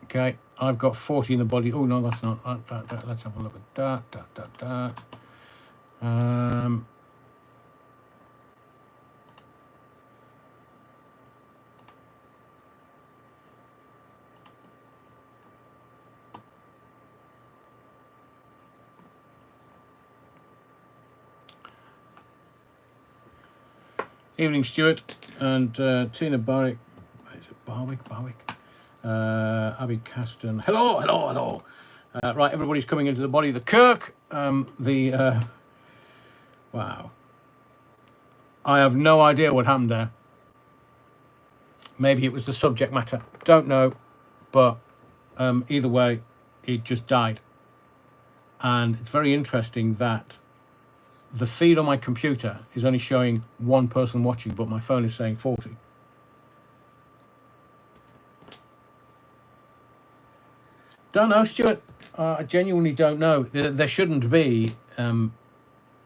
Okay, I've got 40 in the body. Oh, no, that's not. Let's have a look at that. Evening, Stuart and Tina Barwick. Is it Barwick? Abby Caston. Hello. Right, everybody's coming into the body. The Kirk. Wow. I have no idea what happened there. Maybe it was the subject matter. Don't know. But either way, it just died. And it's very interesting that the feed on my computer is only showing one person watching, but my phone is saying 40. Don't know, Stuart. I genuinely don't know. There shouldn't be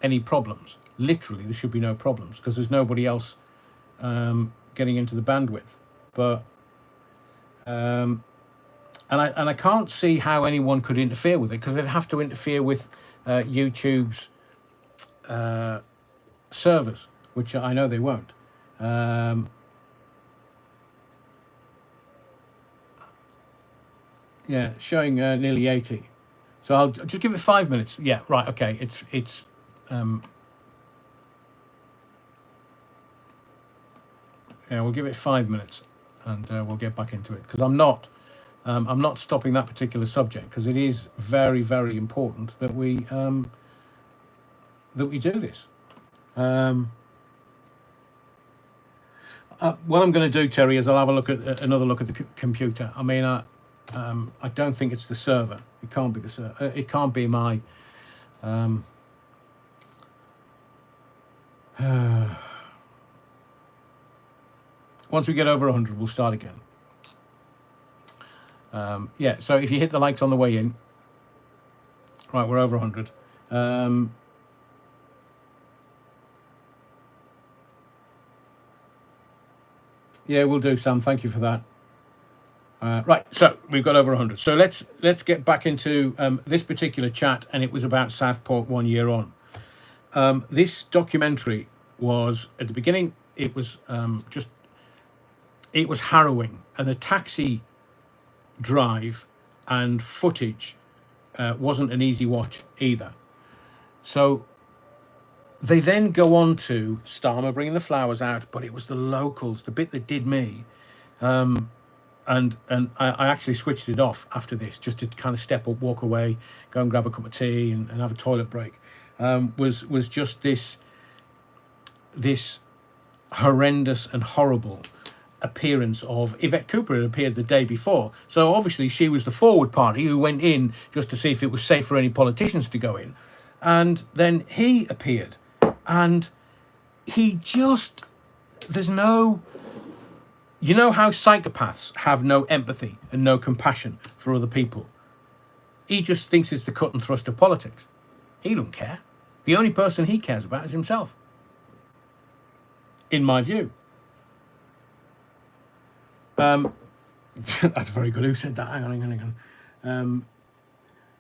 any problems. Literally, there should be no problems because there's nobody else getting into the bandwidth. But and I can't see how anyone could interfere with it because they'd have to interfere with YouTube's servers, which I know they won't. Yeah, showing nearly 80. So I'll just give it 5 minutes. Yeah, right. Okay, it's. Yeah, we'll give it 5 minutes, and we'll get back into it because I'm not stopping that particular subject because it is very, very important that we do this. What I'm going to do, Terry, is I'll have a look at another look at the computer. I mean, I don't think it's the server. It can't be the server. It can't be my. Once we get over 100, we'll start again. Yeah, so if you hit the likes on the way in, right, we're over 100. Yeah, we'll do, Sam. Thank you for that. Right, so we've got over 100. So let's get back into this particular chat, and it was about Southport 1 year on. This documentary was, at the beginning, it was it was harrowing, and the taxi drive and footage wasn't an easy watch either. So they then go on to Starmer bringing the flowers out, but it was the locals, the bit that did me. And I actually switched it off after this just to kind of step up, walk away, go and grab a cup of tea and have a toilet break. Was just this horrendous and horrible appearance of Yvette Cooper. Had appeared the day before, so obviously she was the forward party who went in just to see if it was safe for any politicians to go in, and then he appeared, and he just, there's no, you know how psychopaths have no empathy and no compassion for other people. He just thinks it's the cut and thrust of politics. He don't care. The only person he cares about is himself, in my view. That's very good. Who said that? Hang on.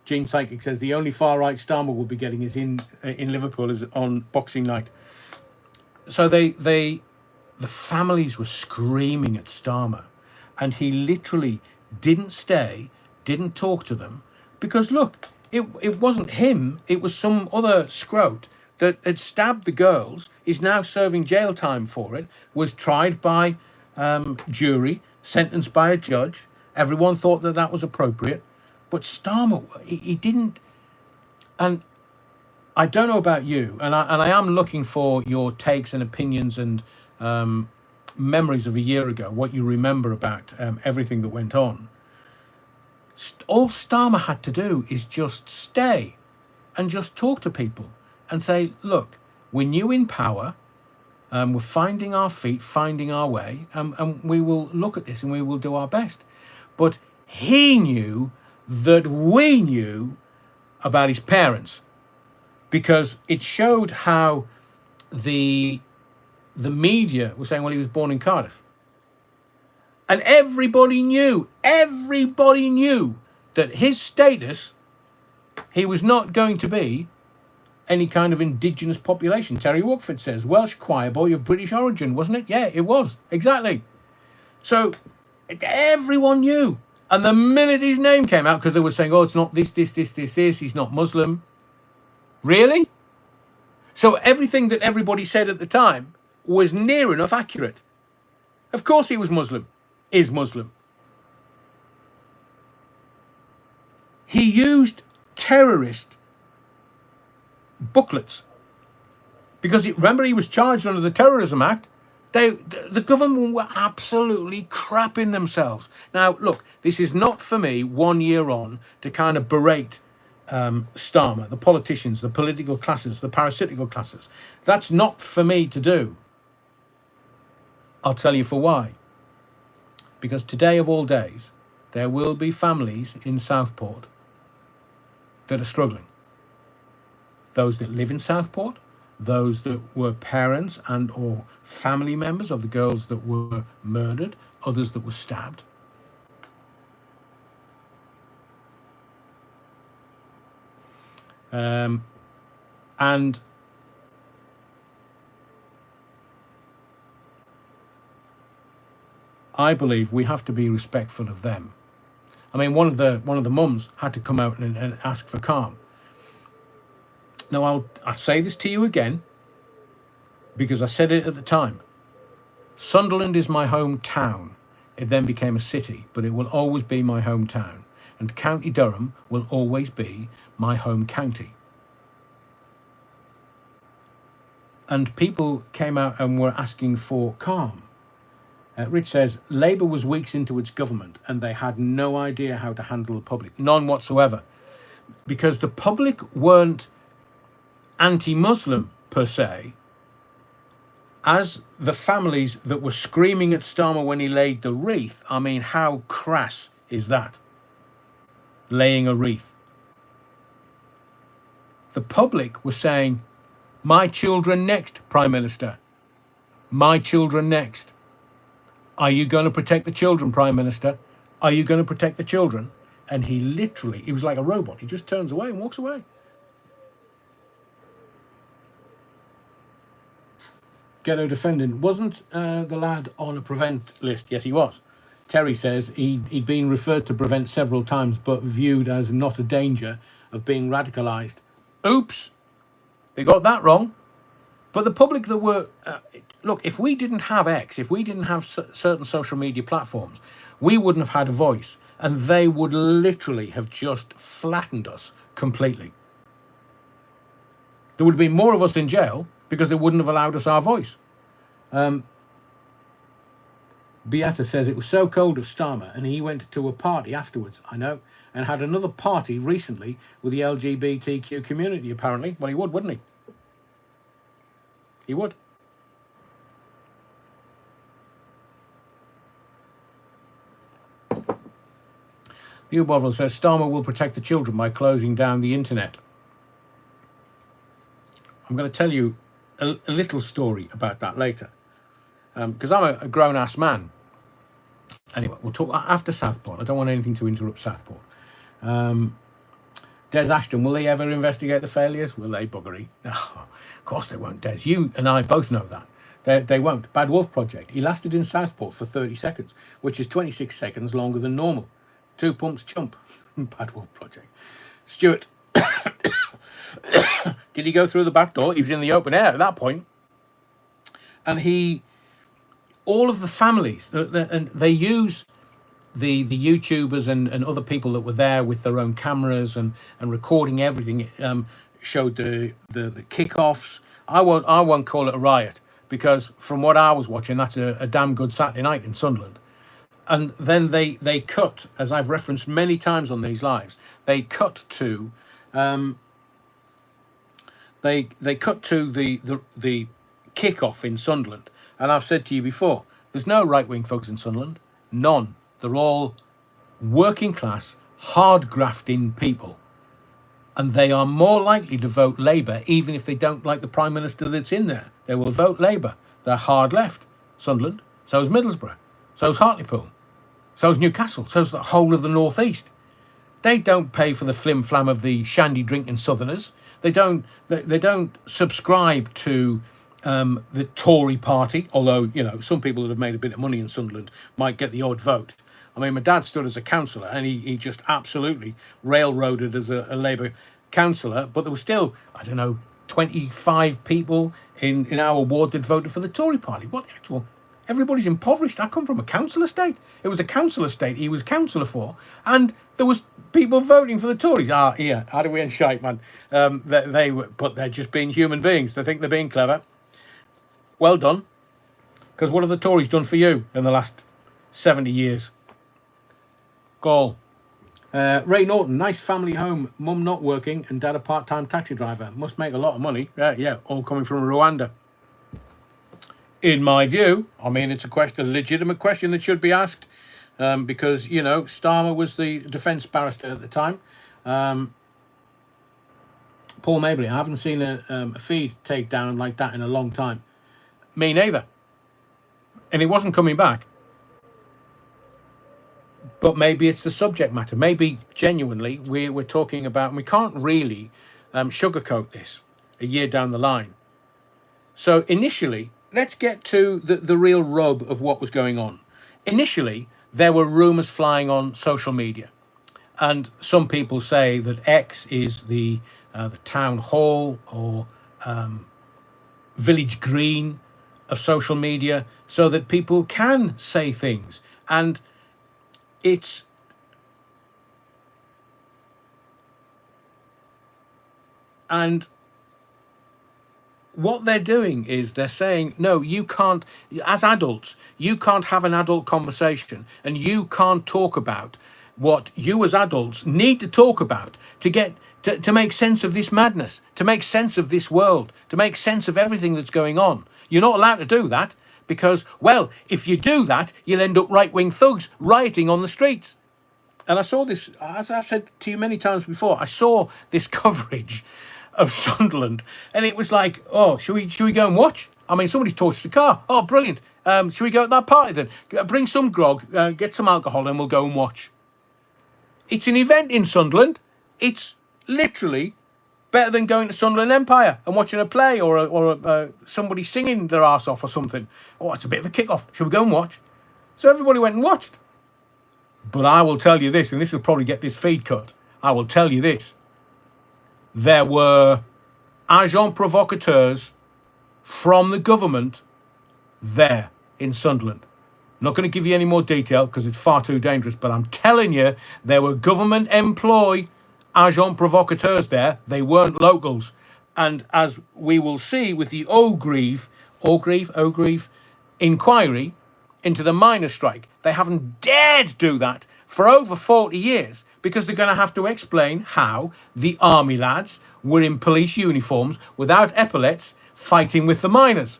Gene Psychic says the only far right Starmer will be getting is in Liverpool is on Boxing Night. So the families were screaming at Starmer, and he literally didn't stay, didn't talk to them, because look, it wasn't him. It was some other scrote that had stabbed the girls, is now serving jail time for it, was tried by jury, sentenced by a judge. Everyone thought that was appropriate, but Starmer, he didn't. And I don't know about you, and I am looking for your takes and opinions and memories of a year ago, what you remember about everything that went on. All Starmer had to do is just stay and just talk to people and say, look, we're new in power, we're finding our feet, finding our way, and we will look at this and we will do our best. But he knew that we knew about his parents, because it showed how the media was saying, well, he was born in Cardiff. And everybody knew that his status, he was not going to be any kind of indigenous population. Terry Woodford says, Welsh choir boy of British origin, wasn't it? Yeah, it was. Exactly. So everyone knew. And the minute his name came out, because they were saying, oh, it's not this, he's not Muslim. Really? So everything that everybody said at the time was near enough accurate. Of course he was Muslim, is Muslim. He used terrorist booklets because remember he was charged under the Terrorism Act. The government were absolutely crapping themselves. Now, look, this is not for me 1 year on to kind of berate Starmer, the politicians, the political classes, the parasitical classes. That's not for me to do. I'll tell you for why. Because today of all days, there will be families in Southport that are struggling. Those that live in Southport, those that were parents and or family members of the girls that were murdered, others that were stabbed. And I believe we have to be respectful of them. I mean, one of the mums had to come out and ask for calm. Now, I'll say this to you again, because I said it at the time. Sunderland is my hometown. It then became a city, but it will always be my hometown. And County Durham will always be my home county. And people came out and were asking for calm. Rich says, Labour was weeks into its government and they had no idea how to handle the public. None whatsoever. Because the public weren't anti-Muslim per se, as the families that were screaming at Starmer when he laid the wreath. I mean, how crass is that? Laying a wreath. The public was saying, my children next, Prime Minister. My children next. Are you going to protect the children, Prime Minister? Are you going to protect the children? And he was like a robot. He just turns away and walks away. Ghetto defendant. Wasn't the lad on a prevent list? Yes, he was. Terry says he'd been referred to prevent several times, but viewed as not a danger of being radicalised. Oops! They got that wrong. But the public that were... look, if we didn't have X, if we didn't have certain social media platforms, we wouldn't have had a voice. And they would literally have just flattened us completely. There would have been more of us in jail because they wouldn't have allowed us our voice. Beata says it was so cold of Starmer and he went to a party afterwards, I know, and had another party recently with the LGBTQ community, apparently. Well, he would, wouldn't he? He would. The Ubovril says Starmer will protect the children by closing down the internet. I'm going to tell you a little story about that later, because I'm a grown-ass man. Anyway, we'll talk after Southport. I don't want anything to interrupt Southport. Des Ashton, will they ever investigate the failures? Will they, buggery? No, of course they won't, Des. You and I both know that. They won't. Bad Wolf Project. He lasted in Southport for 30 seconds, which is 26 seconds longer than normal. 2 pumps chump. Bad Wolf Project. Stuart. Did he go through the back door? He was in the open air at that point. And all of the families, and they use the YouTubers and other people that were there with their own cameras and recording everything. Showed the kickoffs. I won't call it a riot, because from what I was watching, that's a damn good Saturday night in Sunderland. And then they cut, as I've referenced many times on these lives, they cut to they cut to the kickoff in Sunderland. And I've said to you before, there's no right-wing folks in Sunderland. None. They're all working class, hard grafting people. And they are more likely to vote Labour, even if they don't like the Prime Minister that's in there. They will vote Labour. They're hard left, Sunderland. So is Middlesbrough. So is Hartlepool. So's Newcastle. So's the whole of the northeast. They don't pay for the flim flam of the shandy drinking Southerners. They don't. They don't subscribe to the Tory party. Although some people that have made a bit of money in Sunderland might get the odd vote. I mean, my dad stood as a councillor, and he just absolutely railroaded as a Labour councillor. But there was still, I don't know, 25 people in our ward that voted for the Tory party. What the actual? Everybody's impoverished. I come from a council estate. It was a council estate he was councillor for, and there was people voting for the Tories. Yeah, how do we end shite, man? They were, but they're just being human beings. They think they're being clever. Well done, because what have the Tories done for you in the last 70 years? Goal. Ray Norton, nice family home. Mum not working and dad a part-time taxi driver. Must make a lot of money. Yeah, all coming from Rwanda. In my view, I mean, it's a legitimate question that should be asked, because Starmer was the defence barrister at the time. Paul Mabley, I haven't seen a feed take down like that in a long time. Me neither. And it wasn't coming back. But maybe it's the subject matter. Maybe genuinely we're talking about, and we can't really sugarcoat this a year down the line. So initially, let's get to the real rub of what was going on. Initially, there were rumours flying on social media. And some people say that X is the town hall or village green of social media, so that people can say things. And what they're doing is they're saying, no, you can't, as adults, you can't have an adult conversation, and you can't talk about what you as adults need to talk about to make sense of this madness, to make sense of this world, to make sense of everything that's going on. You're not allowed to do that because, well, if you do that, you'll end up right-wing thugs rioting on the streets. And I saw this, as I've said to you many times before, I saw this coverage of Sunderland, and it was like, oh, should we go and watch? I mean, somebody's torched the car. Oh, brilliant. Should we go at that party then? Bring some grog, get some alcohol, and we'll go and watch. It's an event in Sunderland. It's literally better than going to Sunderland Empire and watching a play or somebody singing their arse off or something. Oh, it's a bit of a kick-off. Should we go and watch? So everybody went and watched. But I will tell you this, and this will probably get this feed cut. I will tell you this. There were agents provocateurs from the government there in Sunderland. I'm not going to give you any more detail because it's far too dangerous, but I'm telling you, there were government employed agents provocateurs there. They weren't locals. And as we will see with the Orgreave inquiry into the miners' strike, they haven't dared do that for over 40 years because they're going to have to explain how the army lads were in police uniforms without epaulets fighting with the miners.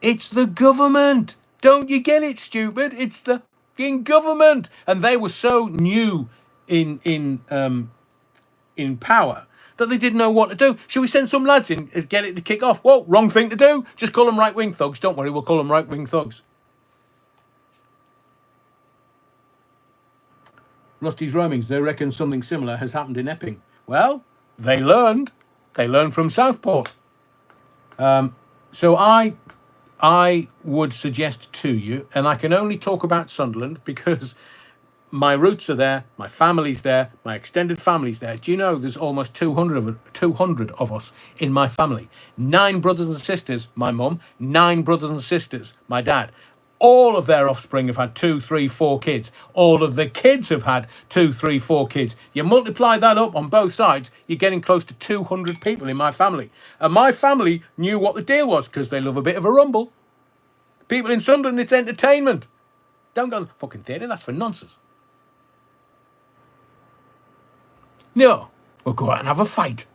It's the government. Don't you get it, stupid? It's the fucking government. And they were so new in power that they didn't know what to do. Should we send some lads in and get it to kick off? Whoa, wrong thing to do. Just call them right-wing thugs. Don't worry, we'll call them right-wing thugs. Rusty's Roamings, they reckon something similar has happened in Epping. Well, they learned. They learned from Southport. So I would suggest to you, and I can only talk about Sunderland because my roots are there, my family's there, my extended family's there. Do you know there's almost 200 of us in my family? 9 brothers and sisters, my mum, 9 brothers and sisters, my dad. All of their offspring have had 2, 3, 4 kids. All of the kids have had 2, 3, 4 kids. You multiply that up on both sides, you're getting close to 200 people in my family. And my family knew what the deal was because they love a bit of a rumble. People in Sunderland, it's entertainment. Don't go to the fucking theatre, that's for nonsense. No, we'll go out and have a fight.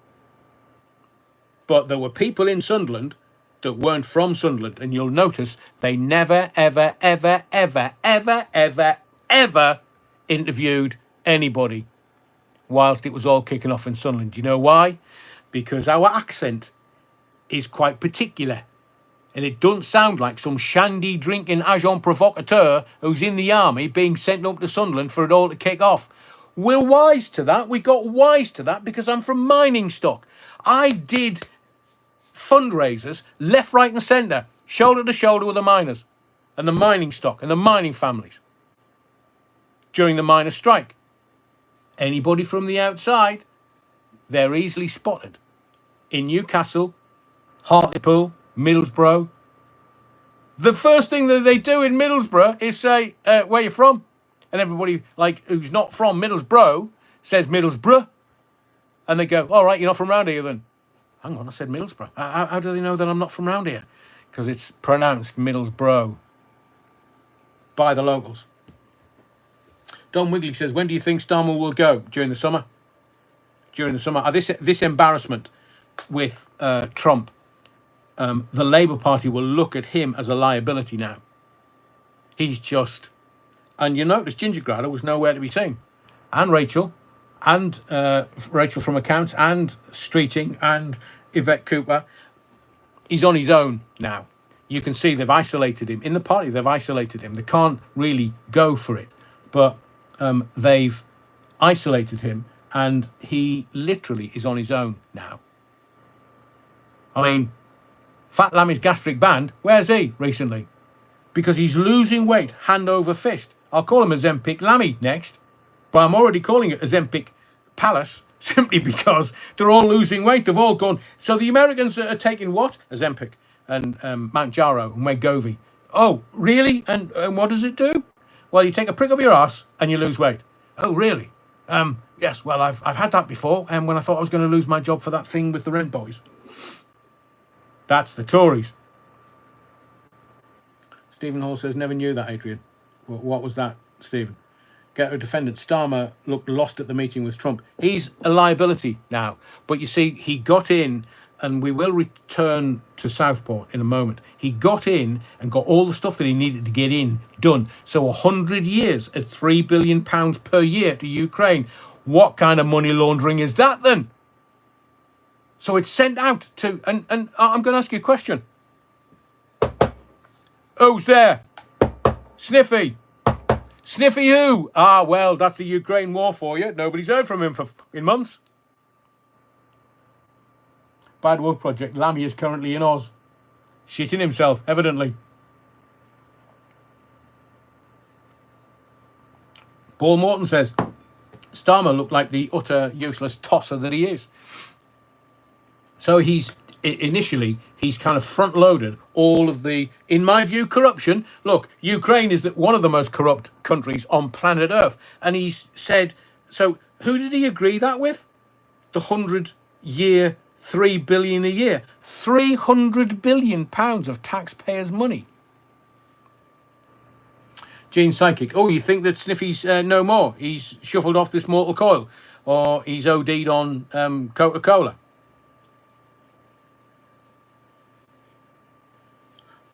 But there were people in Sunderland that weren't from Sunderland, and you'll notice they never, ever, ever, ever, ever, ever, ever interviewed anybody whilst it was all kicking off in Sunderland. Do you know why? Because our accent is quite particular. And it doesn't sound like some shandy drinking agent provocateur who's in the army being sent up to Sunderland for it all to kick off. We're wise to that. We got wise to that because I'm from mining stock. I did fundraisers left, right and centre, shoulder to shoulder with the miners and the mining stock and the mining families during the miners' strike. Anybody from the outside, they're easily spotted. In Newcastle, Hartlepool, Middlesbrough. The first thing that they do in Middlesbrough is say, where you from? And everybody who's not from Middlesbrough says Middlesbrough. And they go, all right, you're not from round here then. Hang on, I said Middlesbrough. How do they know that I'm not from round here? Because it's pronounced Middlesbrough by the locals. Don Wigley says, when do you think Starmer will go? During the summer? During the summer. This embarrassment with Trump, the Labour Party will look at him as a liability now. He's just... And you notice Ginger Grada was nowhere to be seen. And Rachel from Accounts, and Streeting, and Yvette Cooper. He's on his own now. You can see they've isolated him. In the party, they've isolated him. They can't really go for it. But they've isolated him, and he literally is on his own now. I mean, Fat Lammy's gastric band, where's he recently? Because he's losing weight hand over fist. I'll call him Ozempic Lammy next. But I'm already calling it Ozempic Palace simply because they're all losing weight. They've all gone. So the Americans are taking what? Ozempic and Mount Jaro and Wegovy. Oh, really? And what does it do? Well, you take a prick up your ass and you lose weight. Oh, really? Yes, well, I've had that before, and when I thought I was going to lose my job for that thing with the rent boys. That's the Tories. Stephen Hall says, never knew that, Adrian. What was that, Stephen? Ghetto defendant Starmer looked lost at the meeting with Trump. He's a liability now. But you see, he got in, and we will return to Southport in a moment. He got in and got all the stuff that he needed to get in done. So 100 years at £3 billion per year to Ukraine. What kind of money laundering is that then? So it's sent out to... And I'm going to ask you a question. Who's there? Sniffy. Sniffy who? Ah, well, that's the Ukraine war for you. Nobody's heard from him in months. Bad Wolf Project. Lammy is currently in Oz. Shitting himself, evidently. Paul Morton says, Starmer looked like the utter useless tosser that he is. So he's kind of front-loaded all of the, in my view, corruption. Look, Ukraine is one of the most corrupt countries on planet Earth. And he's said, so who did he agree that with? The 100-year, $3 billion a year. £300 billion of taxpayers' money. Gene Psychic. Oh, you think that Sniffy's no more? He's shuffled off this mortal coil. Or he's OD'd on Coca-Cola.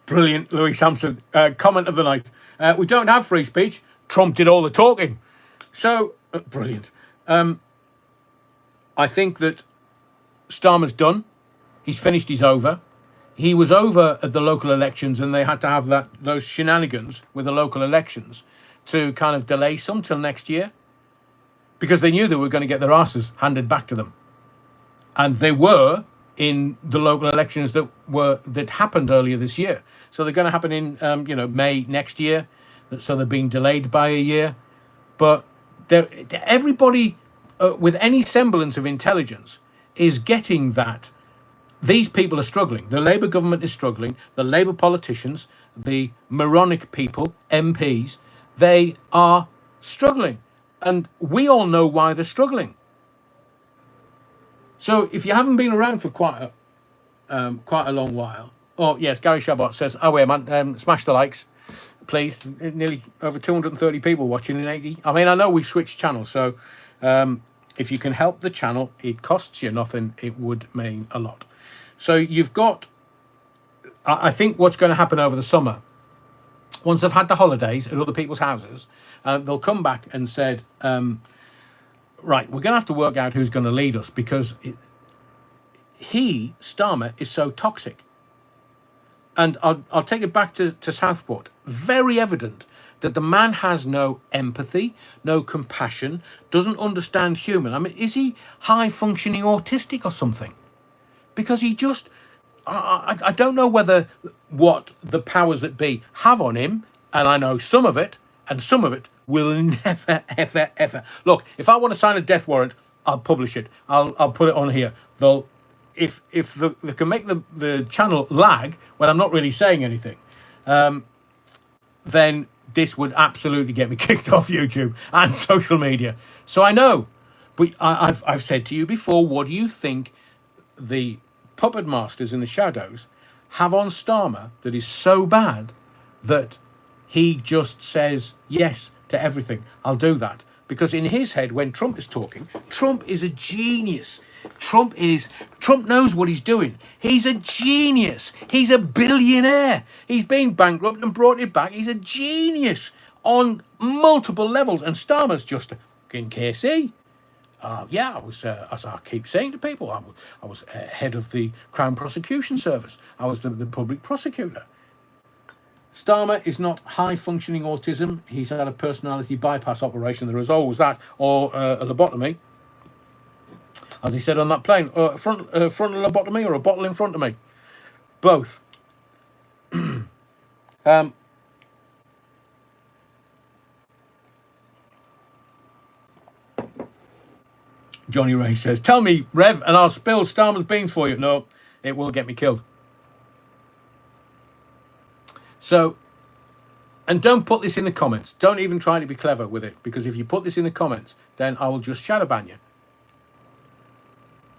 Brilliant, Louis Sampson. Comment of the night. We don't have free speech. Trump did all the talking. So, brilliant. I think that Starmer's done. He's finished. He's over. He was over at the local elections, and they had to have those shenanigans with the local elections to kind of delay some till next year, because they knew they were going to get their asses handed back to them. And they were in the local elections that happened earlier this year. So they're going to happen in May next year. So they're being delayed by a year. But everybody with any semblance of intelligence is getting that these people are struggling. The Labour government is struggling. The Labour politicians, the moronic people, MPs, they are struggling. And we all know why they're struggling. So if you haven't been around for quite a long while, oh yes, Gary Shabbat says, oh wait man, smash the likes, please. Nearly over 230 people watching in 80. I mean, I know we switched channels, so if you can help the channel, it costs you nothing. It would mean a lot. So you've got, I think what's going to happen over the summer, once they've had the holidays at other people's houses, they'll come back and said, right, we're going to have to work out who's going to lead us, because Starmer, is so toxic. And I'll take it back to Southport. Very evident that the man has no empathy, no compassion, doesn't understand human. I mean, is he high functioning autistic or something? Because he just, I don't know whether what the powers that be have on him, and I know some of it, and some of it will never, ever, ever. Look, if I want to sign a death warrant, I'll publish it. I'll put it on here. They'll, if they can make the channel lag when I'm not really saying anything, then this would absolutely get me kicked off YouTube and social media. So I know, but I've said to you before, what do you think the puppet masters in the shadows have on Starmer that is so bad that he just says yes to everything? I'll do that. Because in his head, when Trump is talking, Trump is a genius. Trump knows what he's doing. He's a genius. He's a billionaire. He's been bankrupt and brought it back. He's a genius on multiple levels. And Starmer's just a fucking KC. Yeah, I was, as I keep saying to people, I was head of the Crown Prosecution Service. I was the public prosecutor. Starmer is not high-functioning autism. He's had a personality bypass operation. There is always that, or a lobotomy. As he said on that plane, frontal lobotomy or a bottle in front of me. Both. Johnny Ray says, tell me, Rev, and I'll spill Starmer's beans for you. No, it will get me killed. So, and don't put this in the comments. Don't even try to be clever with it, because if you put this in the comments, then I will just shadow ban you.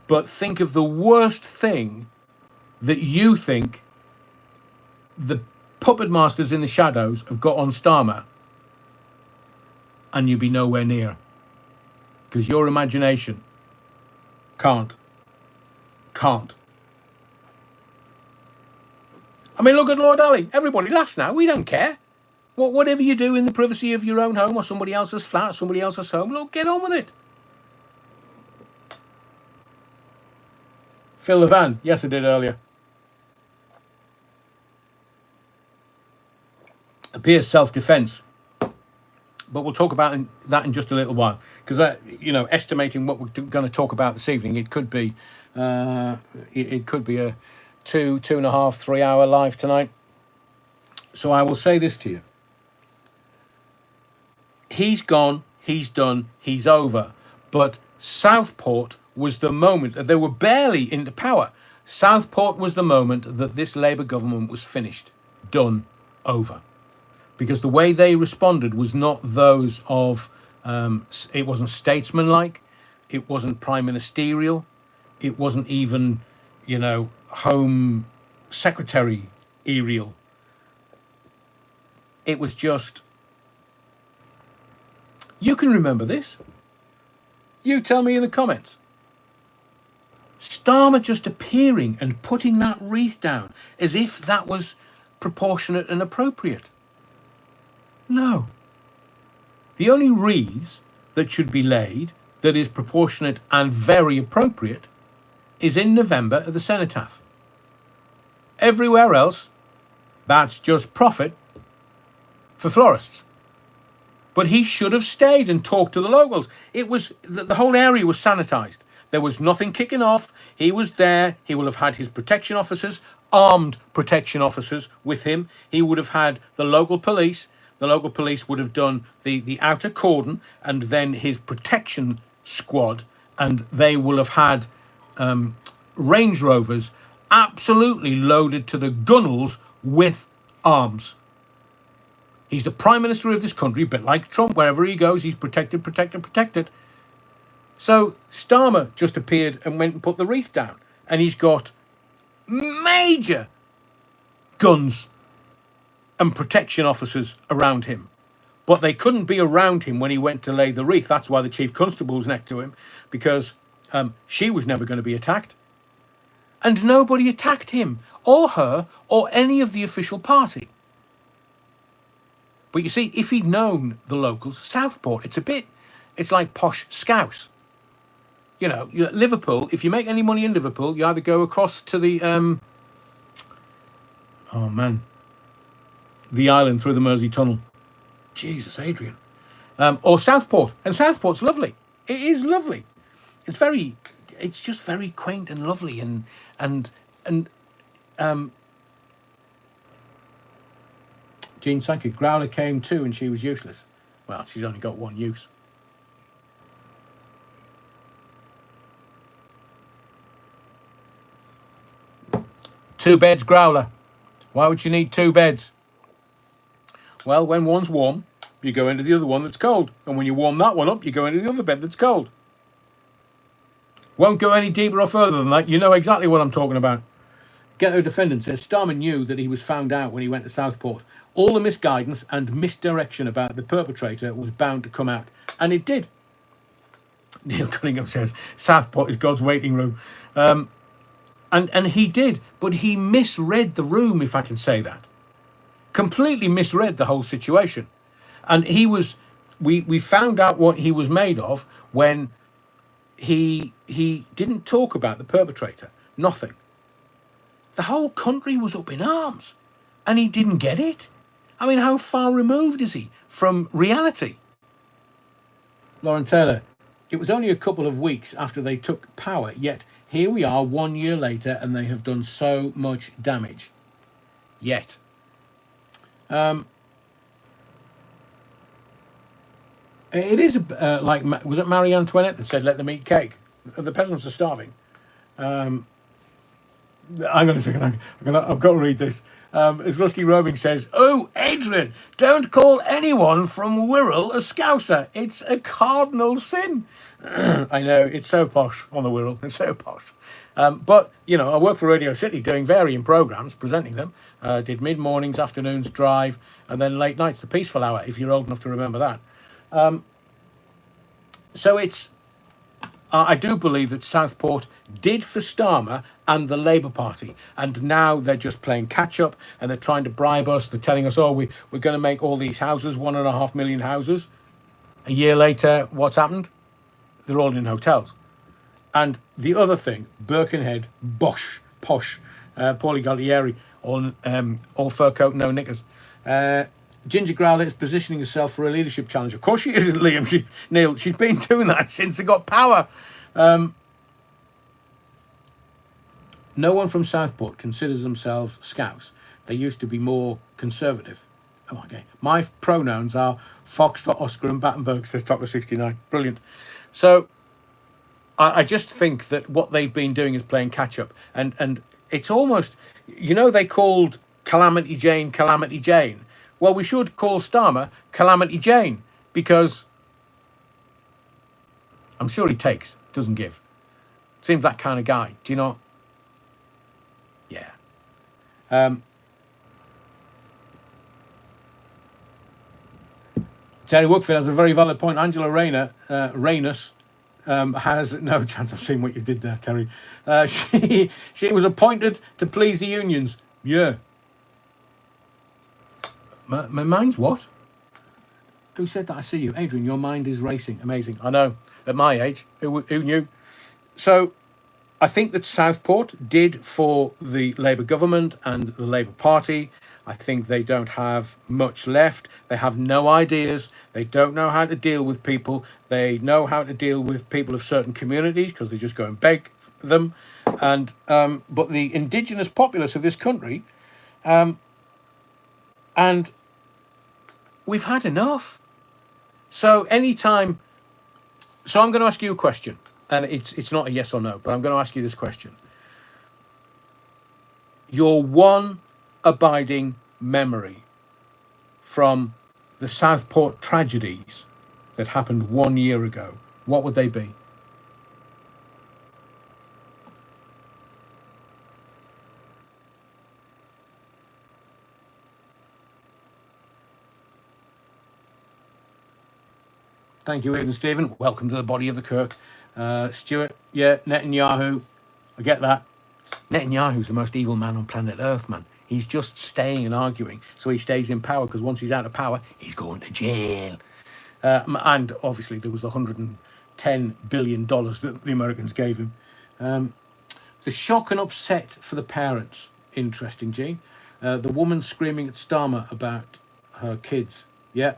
But think of the worst thing that you think the puppet masters in the shadows have got on Starmer, and you'll be nowhere near. Because your imagination can't. I mean, look at Lord Ali. Everybody laughs now. We don't care. Whatever you do in the privacy of your own home or somebody else's flat, somebody else's home, look, get on with it. Phil Levan. Yes, I did earlier. Appears self-defense. But we'll talk about that in just a little while. Because, estimating what we're going to talk about this evening, it could be a 2.5, 3 hour live tonight. So I will say this to you. He's gone, he's done, he's over. But Southport was the moment that they were barely into power. Southport was the moment that this Labour government was finished, done, over. Because the way they responded was not those of, it wasn't statesmanlike, it wasn't prime ministerial, it wasn't even, Home Secretary aerial. It was just, you can remember this. You tell me in the comments. Starmer just appearing and putting that wreath down as if that was proportionate and appropriate. No. The only wreaths that should be laid that is proportionate and very appropriate is in November at the cenotaph. Everywhere else, that's just profit for florists. But he should have stayed and talked to the locals. It was, the whole area was sanitised. There was nothing kicking off. He was there. He will have had his protection officers, armed protection officers with him. He would have had the local police. The local police would have done the outer cordon and then his protection squad. And they will have had Range Rovers absolutely loaded to the gunnels with arms. He's the Prime Minister of this country, a bit like Trump. Wherever he goes, he's protected, protected, protected. So Starmer just appeared and went and put the wreath down. And he's got major guns and protection officers around him. But they couldn't be around him when he went to lay the wreath. That's why the Chief Constable was next to him, because she was never going to be attacked. And nobody attacked him or her or any of the official party. But you see, if he'd known the locals, Southport, it's like posh Scouse. Liverpool, if you make any money in Liverpool, you either go across to the, Oh, man. The island through the Mersey Tunnel. Jesus, Adrian. Or Southport. And Southport's lovely. It is lovely. It's just very quaint and lovely. And Jean Psychic, Growler came too and she was useless. Well, she's only got one use. Two beds, Growler. Why would you need two beds? Well, when one's warm, you go into the other one that's cold. And when you warm that one up, you go into the other bed that's cold. Won't go any deeper or further than that. You know exactly what I'm talking about. Ghetto Defendant says Starmer knew that he was found out when he went to Southport. All the misguidance and misdirection about the perpetrator was bound to come out. And it did. Neil Cunningham says Southport is God's waiting room. And he did. But he misread the room, if I can say that. Completely misread the whole situation. And we found out what he was made of when he didn't talk about the perpetrator. Nothing. The whole country was up in arms. And he didn't get it. I mean, how far removed is he from reality? Lauren Taylor, it was only a couple of weeks after they took power, yet here we are 1 year later and they have done so much damage. Yet. It is like, was it Marie Antoinette that said, let them eat cake? The peasants are starving. Hang on a second, I've got to read this. As Rusty Roaming says, oh, Adrian, don't call anyone from Wirral a Scouser. It's a cardinal sin. I know, it's so posh on the Wirral. It's so posh. But, you know, I work for Radio City doing varying programmes, presenting them. Did mid-mornings, afternoons, drive, and then late nights, the peaceful hour, if you're old enough to remember that. So I do believe that Southport did for Starmer and the Labour Party, and now they're just playing catch-up, and they're trying to bribe us. They're telling us, oh, we're going to make all these houses, 1.5 million houses. A year later, what's happened? They're all in hotels. And the other thing, Birkenhead, posh, Paulie Galtieri, all fur coat, no knickers. Ginger Growler is positioning herself for a leadership challenge. Of course she isn't, Liam. Neil, she's been doing that since they got power. No one from Southport considers themselves Scouse. They used to be more conservative. Oh, okay. My pronouns are Foxtrot, Oscar and Battenberg, says Tocker69. Brilliant. So I just think that what they've been doing is playing catch-up. And it's almost, you know, they called Calamity Jane. Well, we should call Starmer Calamity Jane, because I'm sure he takes, doesn't give. Seems that kind of guy. Do you know? Yeah. Terry Wookfield has a very valid point. Angela Reynos has no chance. I've seen what you did there, Terry. She was appointed to please the unions. Yeah. My mind's what? Who said that? I see you. Adrian, your mind is racing. Amazing. I know. At my age, who knew? So I think that Southport did for the Labour government and the Labour Party. I think they don't have much left. They have no ideas. They don't know how to deal with people. They know how to deal with people of certain communities because they just go and beg them. And but the indigenous populace of this country, and we've had enough. So anytime, so I'm going to ask you a question, and it's not a yes or no, but I'm going to ask you this question. Your one abiding memory from the Southport tragedies that happened 1 year ago, what would they be? Thank you, Aidan Stephen. Welcome to the body of the Kirk. Stuart, yeah, Netanyahu. I get that. Netanyahu's the most evil man on planet Earth, man. He's just staying and arguing, so he stays in power, because once he's out of power, he's going to jail. And obviously, there was the $110 billion that the Americans gave him. The shock and upset for the parents. Interesting, G. The woman screaming at Starmer about her kids. Yeah.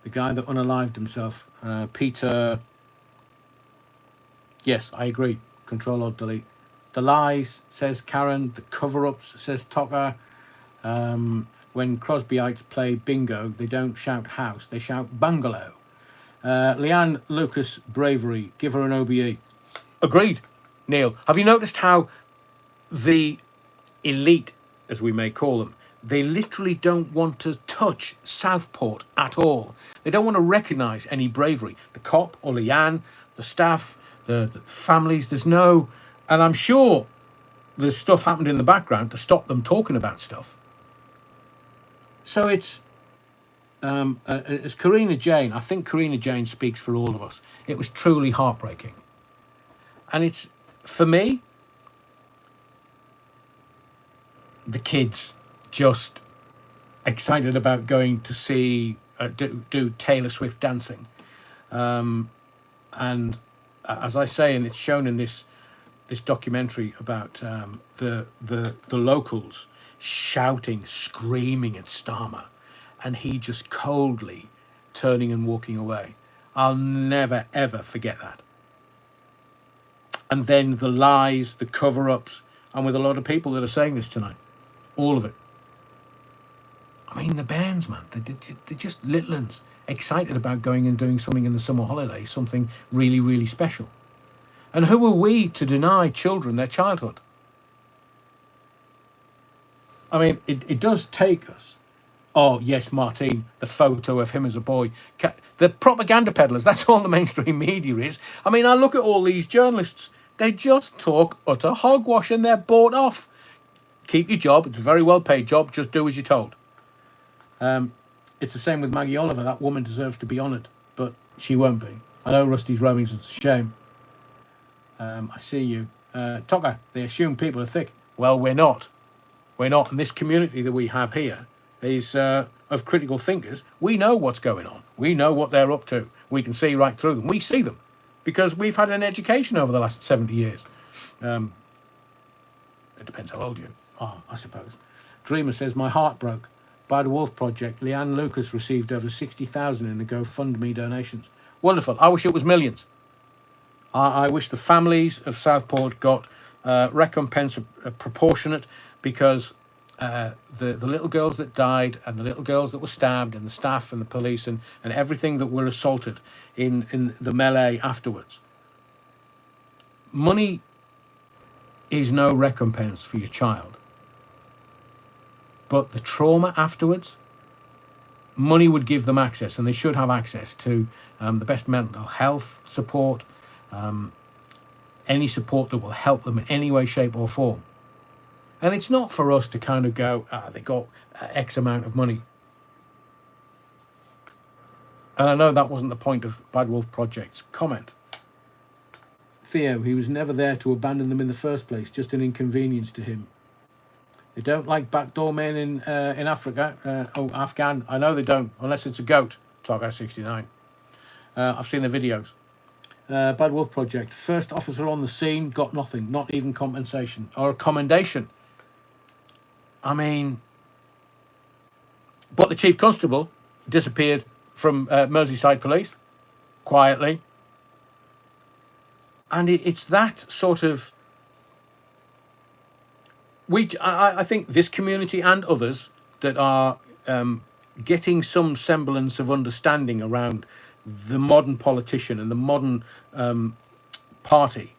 The guy that unalived himself. Peter. Yes, I agree. Control or delete. The lies, says Karen. The cover-ups, says Tocker. When Crosbyites play bingo, they don't shout house, they shout bungalow. Leanne Lucas bravery, give her an OBE. Agreed, Neil. Have you noticed how the elite, as we may call them, they literally don't want to touch Southport at all. They don't want to recognise any bravery. The cop or Leanne, the staff, the families, there's no... And I'm sure there's stuff happened in the background to stop them talking about stuff. So it's... as Karina Jane, I think Karina Jane speaks for all of us. It was truly heartbreaking. And it's, for me, the kids just excited about going to see, do Taylor Swift dancing. And as I say, and it's shown in this documentary about the locals shouting, screaming at Starmer, and he just coldly turning and walking away. I'll never, ever forget that. And then the lies, the cover-ups, and with a lot of people that are saying this tonight. All of it. I mean, the bands, man, they're just little uns, excited about going and doing something in the summer holidays, something really, really special. And who are we to deny children their childhood? I mean, it does take us. Oh, yes, Martine, the photo of him as a boy. The propaganda peddlers, that's all the mainstream media is. I mean, I look at all these journalists. They just talk utter hogwash and they're bought off. Keep your job. It's a very well-paid job. Just do as you're told. It's the same with Maggie Oliver. That woman deserves to be honoured, but she won't be. I know Rusty's roaming, it's a shame. I see you. Tocker, they assume people are thick. Well, we're not. We're not. And this community that we have here is of critical thinkers. We know what's going on. We know what they're up to. We can see right through them. We see them because we've had an education over the last 70 years. It depends how old you are, I suppose. Dreamer says, my heart broke. By the Wolf Project, Leanne Lucas received over 60,000 in the GoFundMe donations. Wonderful. I wish it was millions. I wish the families of Southport got recompense proportionate, because the little girls that died and the little girls that were stabbed and the staff and the police and everything that were assaulted in the melee afterwards. Money is no recompense for your child. But the trauma afterwards, money would give them access, and they should have access to the best mental health support, any support that will help them in any way, shape or form. And it's not for us to kind of go, they got X amount of money. And I know that wasn't the point of Bad Wolf Project's comment. Theo, he was never there to abandon them in the first place, just an inconvenience to him. They don't like backdoor men in Africa. Afghan. I know they don't, unless it's a goat. Target 69. I've seen the videos. Bad Wolf Project. First officer on the scene got nothing, not even compensation or a commendation. I mean, but the chief constable disappeared from Merseyside Police quietly, and it's that sort of. I think this community and others that are getting some semblance of understanding around the modern politician and the modern party,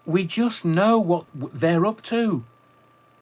we just know what they're up to.